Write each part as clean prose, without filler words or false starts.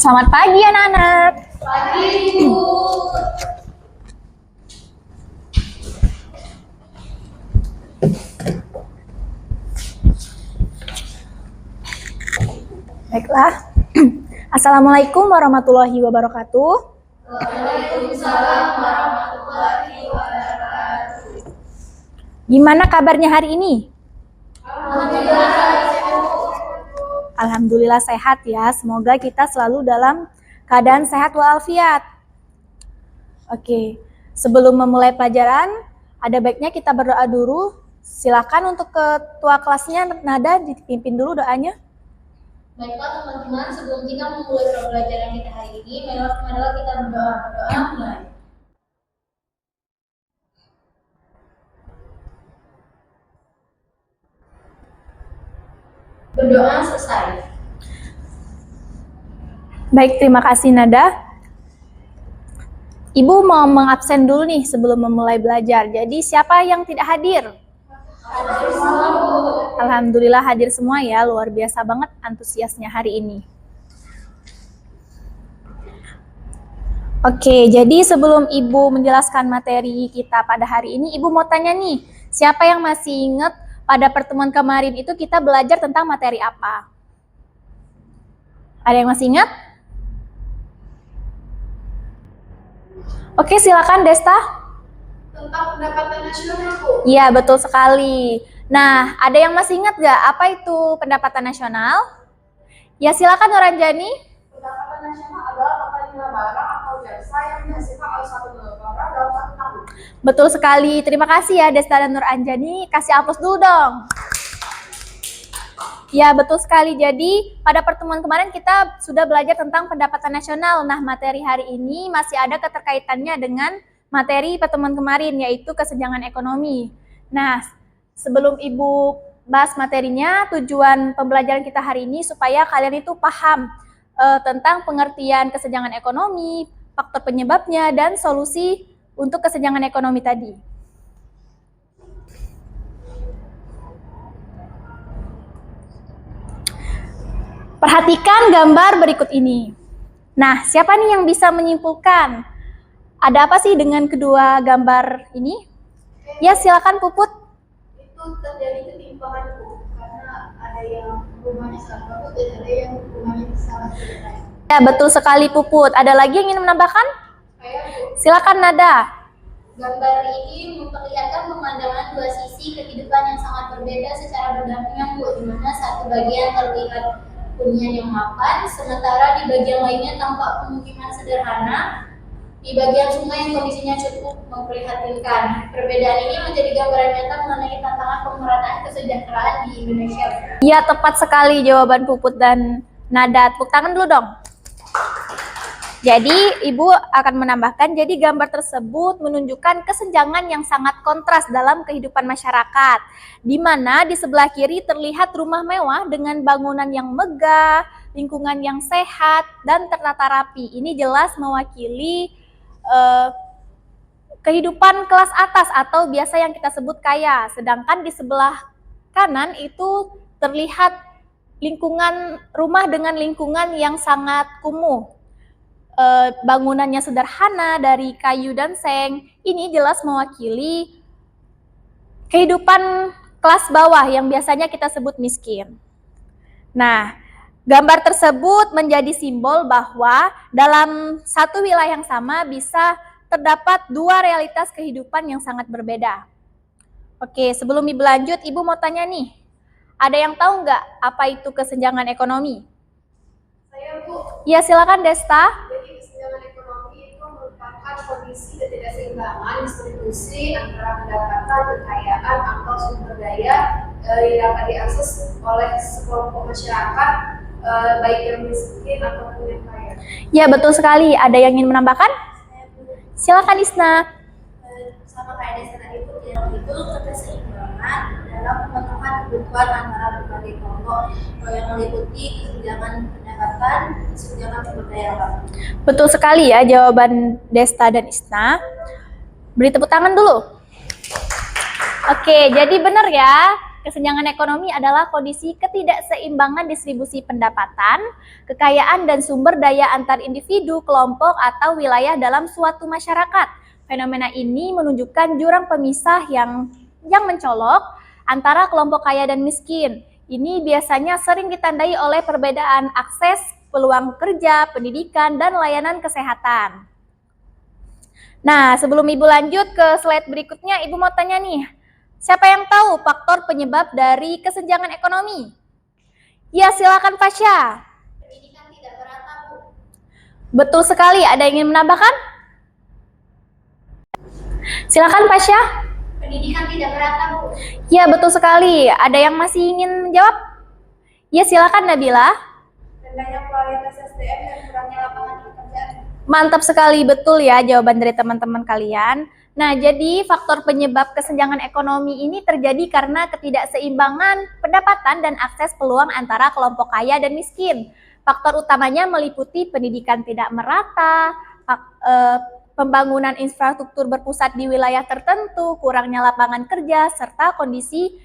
Selamat pagi anak-anak. Pagi, Ibu. Baiklah. Assalamualaikum warahmatullahi wabarakatuh. Waalaikumsalam warahmatullahi wabarakatuh. Gimana kabarnya hari ini? Alhamdulillah, Alhamdulillah sehat ya. Semoga kita selalu dalam keadaan sehat walafiat. Oke, sebelum memulai pelajaran, ada baiknya kita berdoa dulu. Silakan untuk ketua kelasnya Nada dipimpin dulu doanya. baiklah teman-teman, sebelum kita memulai pembelajaran kita hari ini, marilah kita berdoa. Mulai. Berdoa selesai. Baik, terima kasih Nada. Ibu mau mengabsen dulu nih sebelum memulai belajar. Jadi siapa yang tidak hadir? Alhamdulillah hadir semua ya, luar biasa banget antusiasnya hari ini. Oke, jadi sebelum Ibu menjelaskan materi kita pada hari ini, Ibu mau tanya nih, siapa yang masih ingat pada pertemuan kemarin itu kita belajar tentang materi apa? Ada yang masih ingat? Oke, silakan Desta. Tentang pendapatan nasional, Bu. Iya, betul sekali. Nah, ada yang masih ingat nggak apa itu pendapatan nasional? Ya, silakan Nuranjani. Pendapatan nasional adalah total barang atau jasa yang dihasilkan oleh suatu negara dalam satu tahun. Betul sekali. Terima kasih ya Desta dan Nuranjani. Kasih aplaus dulu dong. Ya, betul sekali. Jadi, pada pertemuan kemarin kita sudah belajar tentang pendapatan nasional. Nah, materi hari ini masih ada keterkaitannya dengan materi pertemuan kemarin, yaitu kesenjangan ekonomi. Nah, sebelum Ibu bahas materinya, tujuan pembelajaran kita hari ini supaya kalian itu paham tentang pengertian kesenjangan ekonomi, faktor penyebabnya, dan solusi untuk kesenjangan ekonomi tadi. Perhatikan gambar berikut ini. Nah, siapa nih yang bisa menyimpulkan? Ada apa sih dengan kedua gambar ini? Ya, silakan Puput. Itu terjadi ketimpangan, Bu, karena ada yang rumahnya sangat bagus dan ada yang rumahnya sangat jelek. Ya, betul sekali Puput. Ada lagi yang ingin menambahkan? Saya, Bu, Silakan Nada. gambar ini memperlihatkan pemandangan dua sisi kehidupan yang sangat berbeda secara berdampingan, Bu, di mana satu bagian terlihat hunian yang mapan, sementara di bagian lainnya tampak pemukiman sederhana. Di bagian sungai yang kondisinya cukup memprihatinkan. Perbedaan ini menjadi gambaran nyata mengenai tantangan pemerataan kesejahteraan di Indonesia. Ya, tepat sekali jawaban Puput dan Nada. Tepuk tangan dulu dong. Jadi, Ibu akan menambahkan, jadi gambar tersebut menunjukkan kesenjangan yang sangat kontras dalam kehidupan masyarakat. Di mana di sebelah kiri terlihat rumah mewah dengan bangunan yang megah, lingkungan yang sehat, dan tertata rapi. Ini jelas mewakili kehidupan kelas atas atau biasa yang kita sebut kaya. Sedangkan di sebelah kanan itu terlihat lingkungan rumah dengan lingkungan yang sangat kumuh. Bangunannya sederhana dari kayu dan seng. Ini jelas mewakili kehidupan kelas bawah yang biasanya kita sebut miskin. Nah, gambar tersebut menjadi simbol bahwa dalam satu wilayah yang sama bisa terdapat dua realitas kehidupan yang sangat berbeda. Oke, sebelum Ibu lanjut, Ibu mau tanya nih, ada yang tahu nggak apa itu kesenjangan ekonomi? Saya, Bu, Ya, silakan Desta. jadi kesenjangan ekonomi itu merupakan kondisi ketidakseimbangan distribusi antara pendapatan, kekayaan, atau sumber daya yang dapat diakses oleh sekelompok masyarakat, baik yang miskin ataupun yang kaya. Ya, betul sekali. Ada yang ingin menambahkan? Saya, Bu, Silakan Isna. sama kayak Desa tadi, Bu, itu keseimbangan dalam memenuhi kebutuhan antara berbagai kelompok yang meliputi kesenjangan pendapatan, kesenjangan sumber daya alam. Betul sekali ya jawaban Desta dan Isna. Beri tepuk tangan dulu. Oke, jadi benar ya. kesenjangan ekonomi adalah kondisi ketidakseimbangan distribusi pendapatan, kekayaan, dan sumber daya antar individu, kelompok, atau wilayah dalam suatu masyarakat. Fenomena ini menunjukkan jurang pemisah yang mencolok antara kelompok kaya dan miskin. Ini biasanya sering ditandai oleh perbedaan akses, peluang kerja, pendidikan, dan layanan kesehatan. Nah, sebelum Ibu lanjut ke slide berikutnya, Ibu mau tanya nih, siapa yang tahu faktor penyebab dari kesenjangan ekonomi? Ya, silakan Fasya. Pendidikan tidak merata, Bu. Betul sekali, ada yang ingin menambahkan? Silakan Fasya. Pendidikan tidak merata, Bu. Ya, betul sekali. Ada yang masih ingin menjawab? Ya, silakan Nabila. Rendahnya kualitas SDM dan kurangnya lapangan pekerjaan. Mantap sekali, betul ya jawaban dari teman-teman kalian. Nah, jadi faktor penyebab kesenjangan ekonomi ini terjadi karena ketidakseimbangan pendapatan dan akses peluang antara kelompok kaya dan miskin. Faktor utamanya meliputi pendidikan tidak merata, pembangunan infrastruktur berpusat di wilayah tertentu, kurangnya lapangan kerja, serta kondisi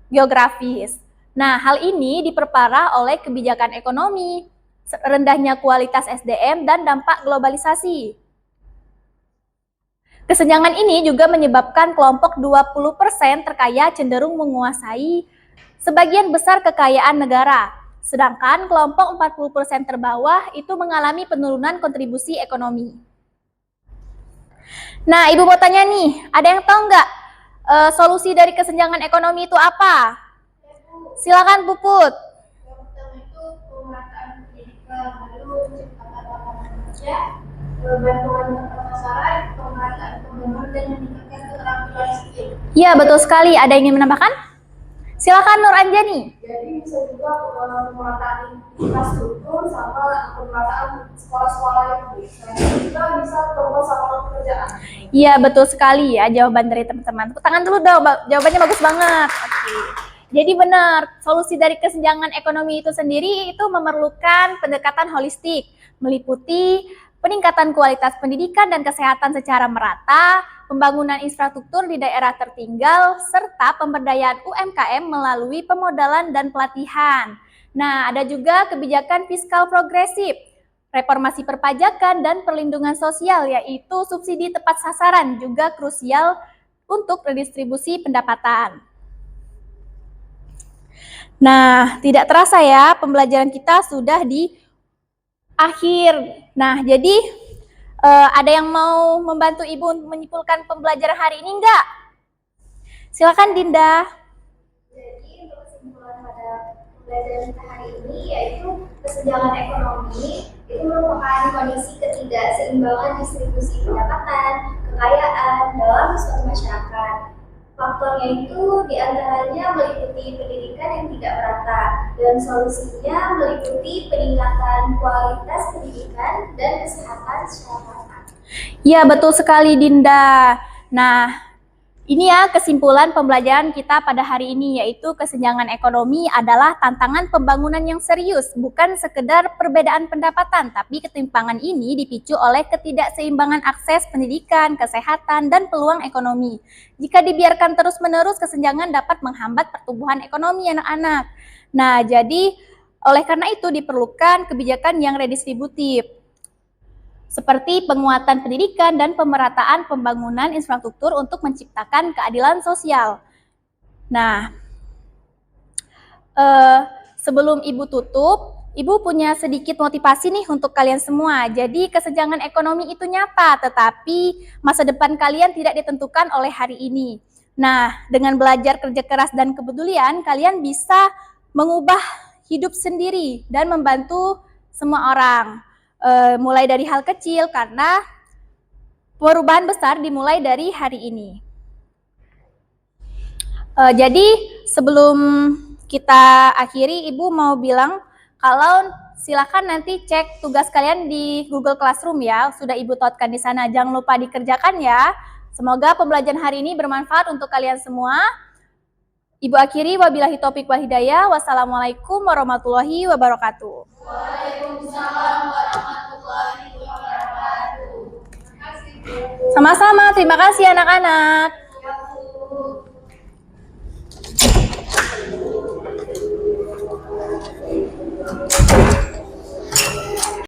geografis. Nah, hal ini diperparah oleh kebijakan ekonomi, rendahnya kualitas SDM, dan dampak globalisasi. Kesenjangan ini juga menyebabkan kelompok 20% terkaya cenderung menguasai sebagian besar kekayaan negara, sedangkan kelompok 40% terbawah itu mengalami penurunan kontribusi ekonomi. Nah, Ibu mau tanya nih, ada yang tahu nggak solusi dari kesenjangan ekonomi itu apa? Silakan Puput. Yang pertama itu pemerataan pendidikan, lalu penciptaan lapangan kerja, bantuan pasar, pemerataan pembangunan, dan meningkatkan keterampilan skill. Ya, betul sekali. Ada yang ingin menambahkan? Silakan Nur Anjani. Jadi bisa juga pemerataan infrastruktur sama pemerataan sekolah-sekolah yang bisa. Juga bisa membuat lapangan pekerjaan. Iya, betul sekali ya jawaban dari teman-teman. Tepuk tangan dulu dong, jawabannya bagus banget. Oke. Jadi benar, solusi dari kesenjangan ekonomi itu sendiri itu memerlukan pendekatan holistik, meliputi peningkatan kualitas pendidikan dan kesehatan secara merata, pembangunan infrastruktur di daerah tertinggal, serta pemberdayaan UMKM melalui pemodalan dan pelatihan. Nah, ada juga kebijakan fiskal progresif, reformasi perpajakan, dan perlindungan sosial, yaitu subsidi tepat sasaran juga krusial untuk redistribusi pendapatan. Nah, tidak terasa ya, pembelajaran kita sudah di akhir. Nah, jadi ada yang mau membantu Ibu menyimpulkan pembelajaran hari ini enggak? Silakan Dinda. Jadi untuk kesimpulan pada pembelajaran kita hari ini yaitu kesenjangan ekonomi itu merupakan kondisi ketidakseimbangan distribusi pendapatan, kekayaan dalam suatu masyarakat. Faktornya itu diantaranya meliputi pendidikan yang tidak merata dan solusinya meliputi peningkatan kualitas pendidikan dan kesehatan secara merata. Ya, betul sekali Dinda. Nah, ini ya kesimpulan pembelajaran kita pada hari ini, yaitu kesenjangan ekonomi adalah tantangan pembangunan yang serius, bukan sekedar perbedaan pendapatan, tapi ketimpangan ini dipicu oleh ketidakseimbangan akses pendidikan, kesehatan, dan peluang ekonomi. Jika dibiarkan terus-menerus, kesenjangan dapat menghambat pertumbuhan ekonomi anak-anak. Nah, jadi oleh karena itu diperlukan kebijakan yang redistributif, seperti penguatan pendidikan dan pemerataan pembangunan infrastruktur untuk menciptakan keadilan sosial. Nah, sebelum Ibu tutup, Ibu punya sedikit motivasi nih untuk kalian semua. Jadi kesenjangan ekonomi itu nyata, tetapi masa depan kalian tidak ditentukan oleh hari ini. Nah, dengan belajar kerja keras dan kepedulian, kalian bisa mengubah hidup sendiri dan membantu semua orang. Mulai dari hal kecil, karena perubahan besar dimulai dari hari ini. Jadi sebelum kita akhiri, Ibu mau bilang kalau silakan nanti cek tugas kalian di Google Classroom ya, sudah Ibu tautkan di sana, jangan lupa dikerjakan ya. Semoga pembelajaran hari ini bermanfaat untuk kalian semua. Ibu akhiri, wabillahi taufiq wal hidayah. Wassalamualaikum warahmatullahi wabarakatuh. Waalaikumsalam warahmatullahi wabarakatuh. Sama-sama, terima kasih anak-anak.